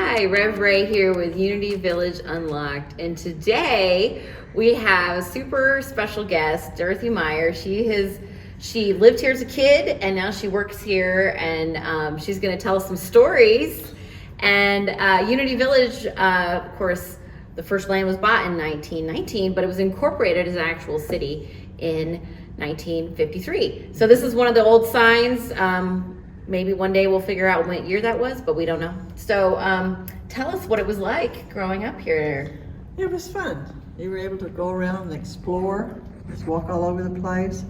Hi, Rev Ray here with Unity Village Unlocked, and today we have a super special guest, Dorothy Meier. She lived here as a kid, and now she works here, and she's going to tell us some stories. And Unity Village, of course, the first land was bought in 1919, but it was incorporated as an actual city in 1953. So this is one of the old signs. Maybe one day we'll figure out what year that was, but we don't know. So tell us what it was like growing up here. It was fun. You were able to go around and explore, just walk all over the place.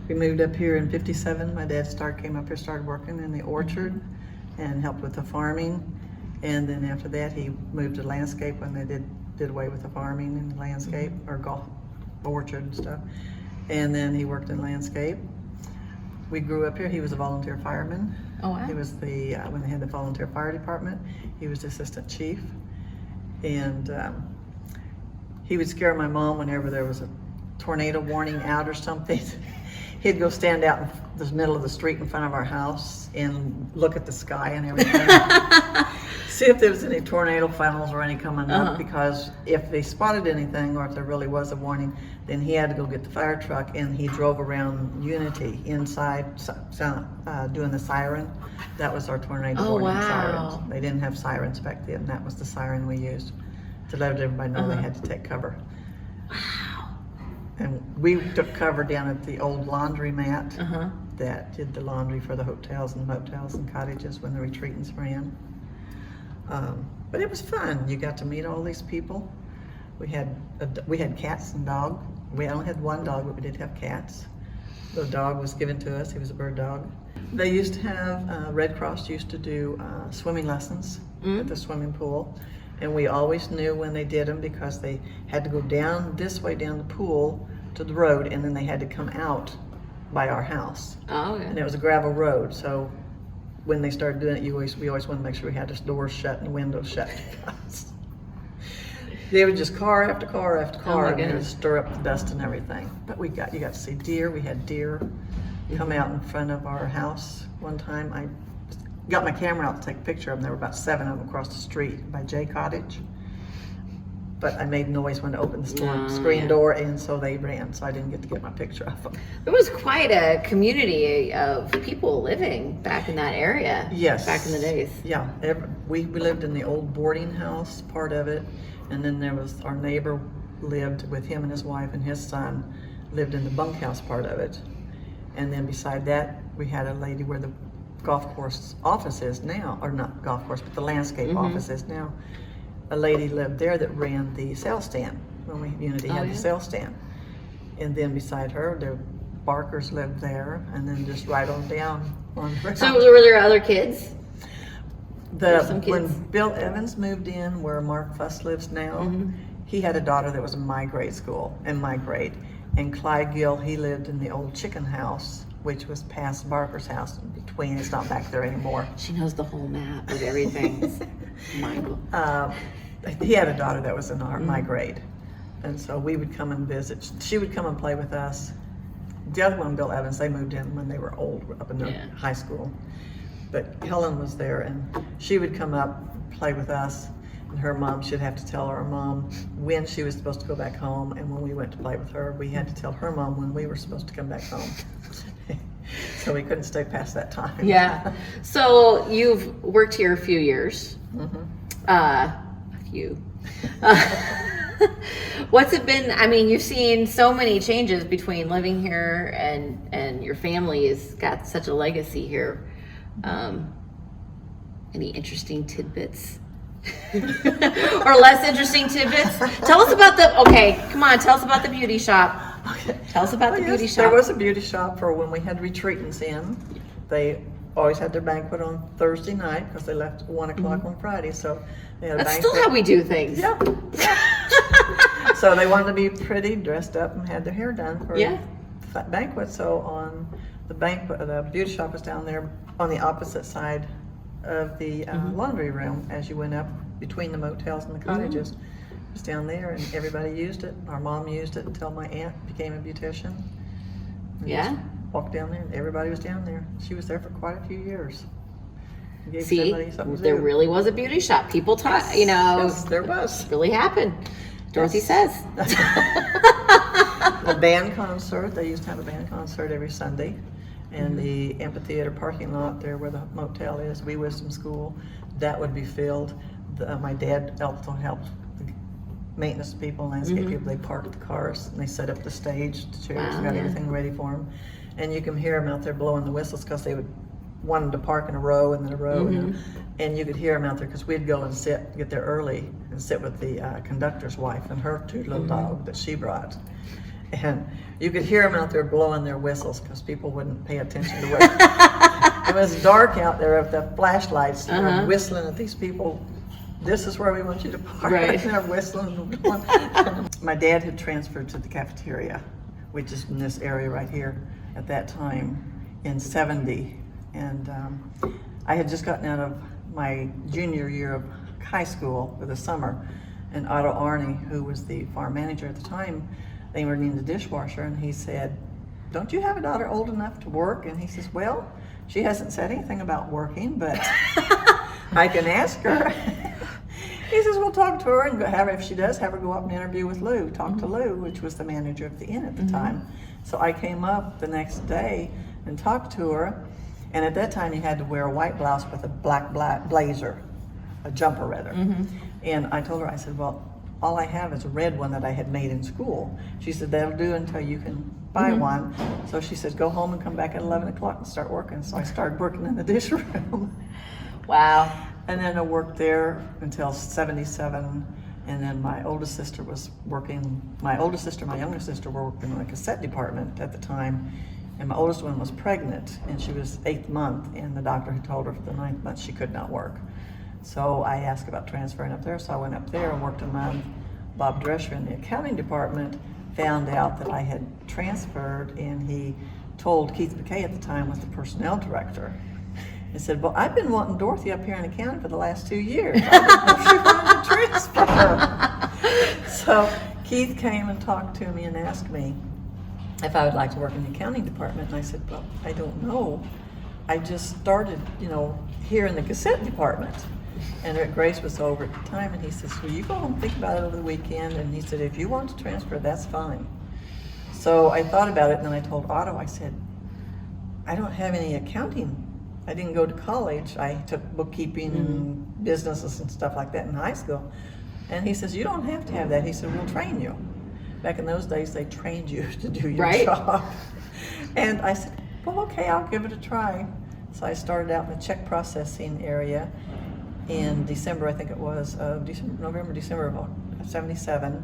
We moved up here in '57. My dad came up here, started working in the orchard and helped with the farming. And then after that, he moved to landscape when they did away with the farming and landscape, or golf orchard and stuff. And then he worked in landscape. We grew up here. He was a volunteer fireman. Oh, wow. He was when they had the volunteer fire department, he was the assistant chief. And he would scare my mom whenever there was a tornado warning out or something. He'd go stand out in the middle of the street in front of our house and look at the sky and everything. See if there was any tornado funnels or any coming up, because if they spotted anything or if there really was a warning, then he had to go get the fire truck, and he drove around Unity inside doing the siren. That was our tornado warning sirens. They didn't have sirens back then. That was the siren we used to let everybody know they had to take cover. Wow. And we took cover down at the old laundromat that did the laundry for the hotels and motels and cottages when the retreatants ran. But it was fun. You got to meet all these people. We had cats and dogs. We only had one dog, but we did have cats. The dog was given to us. He was a bird dog. They used to have, Red Cross used to do swimming lessons at the swimming pool. And we always knew when they did them, because they had to go down this way down the pool to the road, and then they had to come out by our house. Oh, yeah. And it was a gravel road, so when they started doing it, we always wanted to make sure we had the doors shut and the windows shut. They would just car after car after car, and they would stir up the dust and everything. But you got to see deer. We had deer come out in front of our house one time. I got my camera out to take a picture of them. There were about 7 of them across the street by J Cottage. But I made noise when I opened the screen door, and so they ran, so I didn't get my picture of them. There was quite a community of people living back in that area. Yes. Back in the days. Yeah. We lived in the old boarding house part of it, and then there was our neighbor lived with him and his wife, and his son lived in the bunkhouse part of it. And then beside that, we had a lady where the golf course office is now, or not golf course, but the landscape office is now. A lady lived there that ran the sales stand when Unity had the sales stand. And then beside her, the Barkers lived there, and then just right on down on the So were there other kids? When Bill Evans moved in where Mark Fuss lives now, he had a daughter that was in my grade school, in my grade. And Clyde Gill, he lived in the old chicken house, which was past Barker's house in between. It's not back there anymore. She knows the whole map with everything. He had a daughter that was in my grade. And so we would come and visit. She would come and play with us. The other one, Bill Evans, they moved in when they were old, up in high school. But Helen was there, and she would come up, play with us. And her mom, she'd have to tell our mom when she was supposed to go back home, and when we went to play with her, we had to tell her mom when we were supposed to come back home. So we couldn't stay past that time. Yeah. So you've worked here a few years. A few. What's it been? I mean, you've seen so many changes between living here and your family has got such a legacy here. Any interesting tidbits? Or less interesting tidbits? Tell us about tell us about the beauty shop. Okay. Tell us about the beauty shop. There was a beauty shop for when we had retreatants in. They always had their banquet on Thursday night because they left at 1 o'clock on Friday. So they had a That's banquet. still how we do things. Yeah. So they wanted to be pretty, dressed up, and had their hair done for the banquet. So on the banquet, the beauty shop was down there on the opposite side of the laundry room as you went up between the motels and the cottages. It was down there, and everybody used it. Our mom used it until my aunt became a beautician. And walked down there, and everybody was down there. She was there for quite a few years. Gave See, somebody something to there do. really was a beauty shop. People taught, you know, Yes, there was. really happened. Dorothy Yes. says. The band concert, they used to have a band concert every Sunday. And the amphitheater parking lot there where the motel is, Wee Wisdom School, that would be filled. My dad also helped the maintenance people, landscape people. They parked the cars and they set up the stage, the chairs, Wow, got yeah. everything ready for them. And you can hear them out there blowing the whistles because they would want them to park in a row and then a row. And you could hear them out there because we'd go and get there early and sit with the conductor's wife and her 2 little dog that she brought. And you could hear them out there blowing their whistles because people wouldn't pay attention to what. It was dark out there with the flashlights. They were whistling at these people. This is where we want you to park. Right. And they're whistling. My dad had transferred to the cafeteria, which is in this area right here at that time in '70. And I had just gotten out of my junior year of high school for the summer. And Otto Arney, who was the farm manager at the time, they were needing a dishwasher, and he said, "Don't you have a daughter old enough to work?" And he says, "Well, she hasn't said anything about working, but I can ask her." He says, "We'll talk to her and have her, if she does, have her go up and interview with Lou, talk to Lou," which was the manager of the inn at the time. So I came up the next day and talked to her, and at that time you had to wear a white blouse with a black blazer, a jumper rather. And I told her, I said, "Well, all I have is a red one that I had made in school." She said, "That'll do until you can buy one." So she said, "Go home and come back at 11 o'clock and start working." So I started working in the dish room. Wow. And then I worked there until '77. And then my oldest sister was working, my oldest sister, my younger sister were working in the cassette department at the time. And my oldest one was pregnant, and she was 8th month, and the doctor had told her for the 9th month she could not work. So I asked about transferring up there, so I went up there and worked a month. Bob Drescher in the accounting department found out that I had transferred, and he told Keith McKay at the time, was the personnel director. He said, "Well, I've been wanting Dorothy up here in accounting for the last 2 years. I didn't know she wanted to transfer." So Keith came and talked to me and asked me if I would like to work in the accounting department. And I said, "Well, I don't know. I just started, here in the cassette department." And Grace was over at the time, and he says, "Well, you go home and think about it over the weekend." And he said, "If you want to transfer, that's fine." So I thought about it, and then I told Otto, I said, "I don't have any accounting. I didn't go to college. I took bookkeeping and businesses and stuff like that in high school." And he says, "You don't have to have that." He said, "We'll train you." Back in those days, they trained you to do your job. And I said, "Well, okay, I'll give it a try." So I started out in the check processing area in December, I think it was, November, December of '77.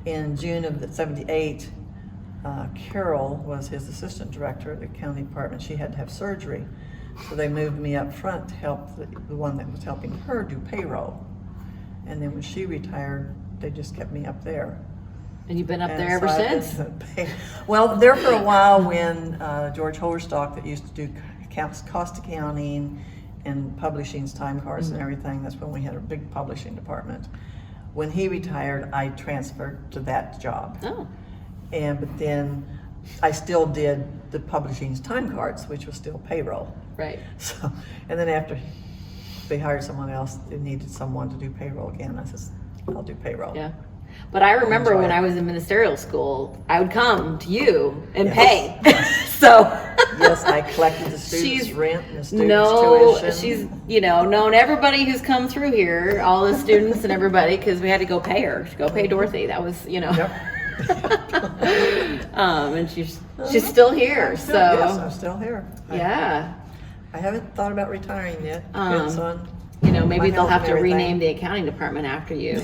In June of '78, Carol was his assistant director at the county department. She had to have surgery. So they moved me up front to help the one that was helping her do payroll. And then when she retired, they just kept me up there. And you've been up there And ever so I've since? been- Well, there for a while when George Hollerstock, that used to do cost accounting and publishing's time cards and everything, that's when we had a big publishing department. When he retired, I transferred to that job. Oh. But then I still did the publishing's time cards, which was still payroll. Right. So, and then after they hired someone else, they needed someone to do payroll again. I said, "I'll do payroll." Yeah. But I remember enjoy when it. I was in ministerial school, I would come to you and Yes. pay. So Yes, I collected the students' She's- rent and the students' tuition. she's known everybody who's come through here, all the students and everybody, because we had to go pay her, go pay Dorothy. That was Yep. and she's still here. Still, yes, I'm So still here. yeah, I haven't thought about retiring yet. Depends on maybe my they'll health have and to everything. rename the accounting department after you.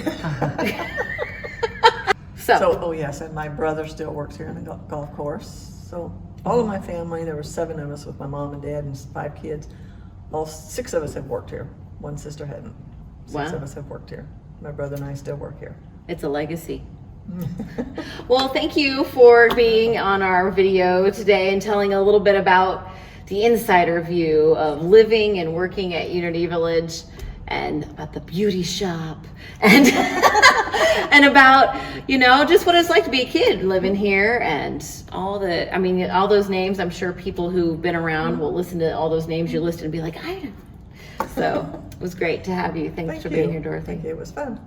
So, oh yes, and my brother still works here in the golf course. So all of my family, there were 7 of us with my mom and dad and 5 kids. All 6 of us have worked here. One sister hadn't. 6 Wow. of us have worked here. My brother and I still work here. It's a legacy. Well, thank you for being on our video today and telling a little bit about the insider view of living and working at Unity Village, and about the beauty shop, and and about just what it's like to be a kid living here, and all those names. I'm sure people who've been around will listen to all those names you listed and be like, So it was great to have you. Thanks Thank for you. being here, Dorothy. Thank you. It was fun.